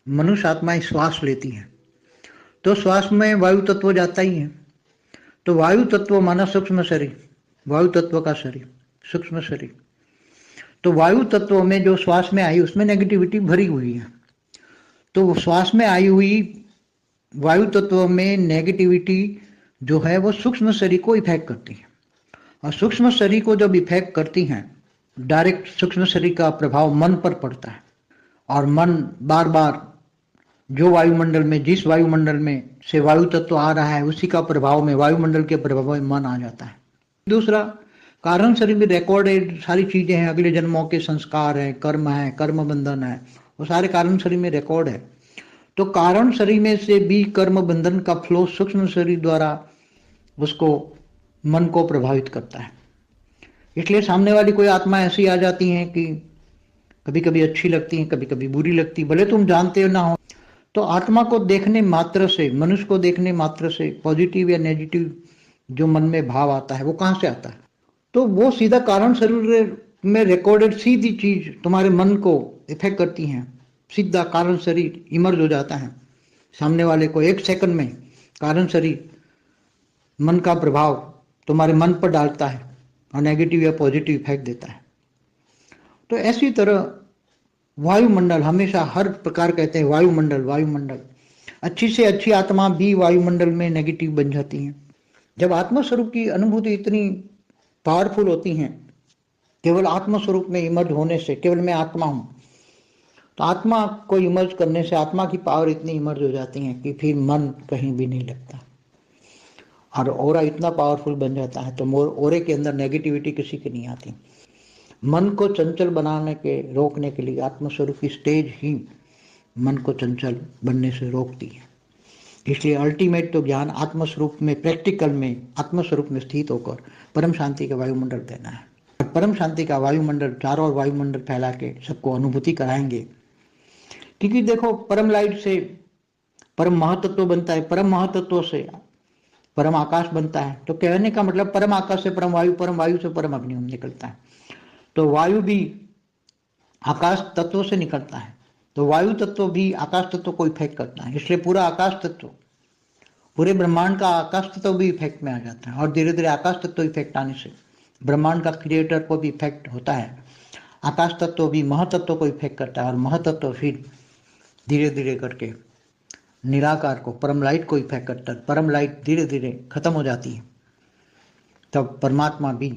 मनुष्य आत्माएं श्वास लेती हैं, तो श्वास में वायु तत्व जाता ही है। तो वायु तत्व माना सूक्ष्म शरीर, वायु तत्व का शरीर, सूक्ष्म शरीर। तो वायु तत्व में जो श्वास में आई उसमें नेगेटिविटी भरी हुई है। तो श्वास में आई हुई वायु तत्व में नेगेटिविटी जो है वो सूक्ष्म शरीर को इफेक्ट करती है, और सूक्ष्म शरीर को जब इफेक्ट करती हैं, डायरेक्ट सूक्ष्म शरीर का प्रभाव मन पर पड़ता है, और मन बार बार जो वायुमंडल में, जिस वायुमंडल में से वायु तत्व आ रहा है उसी का प्रभाव में, वायुमंडल के प्रभाव में मन आ जाता है। दूसरा, कारण शरीर में रिकॉर्डेड सारी चीजें हैं, अगले जन्मों के संस्कार हैं, कर्म है, कर्म बंधन है, वो सारे कारण शरीर में रिकॉर्ड है। तो कारण शरीर में से भी कर्म बंधन का फ्लो सूक्ष्म शरीर द्वारा उसको, मन को प्रभावित करता है। इसलिए सामने वाली कोई आत्मा ऐसी आ जाती हैं कि कभी कभी अच्छी लगती हैं, कभी कभी बुरी लगती, भले तुम जानते ना हो। तो आत्मा को देखने मात्र से, मनुष्य को देखने मात्र से पॉजिटिव या नेगेटिव जो मन में भाव आता है वो कहाँ से आता है? तो वो सीधा कारण शरीर में रिकॉर्डेड सीधी चीज तुम्हारे मन को इफेक्ट करती हैं, सीधा कारण शरीर इमर्ज हो जाता है सामने वाले को। 1 सेकंड में कारण शरीर मन का प्रभाव तुम्हारे मन पर डालता है और नेगेटिव या पॉजिटिव इफेक्ट देता है। तो ऐसी तरह वायुमंडल हमेशा, हर प्रकार कहते हैं वायुमंडल, वायुमंडल, अच्छी से अच्छी आत्मा भी वायुमंडल में नेगेटिव बन जाती हैं। जब आत्मस्वरूप की अनुभूति इतनी पावरफुल होती है, केवल आत्मस्वरूप में इमर्ज होने से, केवल मैं आत्मा हूं, तो आत्मा को इमर्ज करने से आत्मा की पावर इतनी इमर्ज हो जाती है कि फिर मन कहीं भी नहीं लगता, और ओरा इतना पावरफुल बन जाता है तो ओरे के अंदर नेगेटिविटी किसी की नहीं आती। मन को चंचल बनाने के, रोकने के लिए आत्मस्वरूप की स्टेज ही मन को चंचल बनने से रोकती है। इसलिए अल्टीमेट तो ज्ञान आत्मस्वरूप में, प्रैक्टिकल में आत्मस्वरूप में स्थित होकर परम शांति का वायुमंडल देना है। परम शांति का वायुमंडल, चारों ओर वायुमंडल फैला के सबको अनुभूति कराएंगे। क्योंकि देखो, परम लाइट से परम महातत्व बनता है, परम महातत्व से परम आकाश बनता है। तो कहने का मतलब परम आकाश से परम वायु से परम अग्नि निकलता है। तो वायु भी आकाश तत्व से निकलता है, तो वायु तत्व भी आकाश तत्व को इफेक्ट करता है। इसलिए पूरा आकाश तत्व, पूरे ब्रह्मांड का आकाश तत्व भी इफेक्ट में आ जाता है, और धीरे धीरे आकाश तत्व इफेक्ट आने से ब्रह्मांड का क्रिएटर को भी इफेक्ट होता है। आकाश तत्व भी महातत्व को इफेक्ट करता है, और महातत्व फिर धीरे धीरे करके निराकार को, परम लाइट को इफेक्ट करता है। परम लाइट धीरे धीरे खत्म हो जाती है, तब परमात्मा भी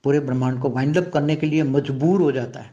पूरे ब्रह्मांड को वाइंड अप करने के लिए मजबूर हो जाता है।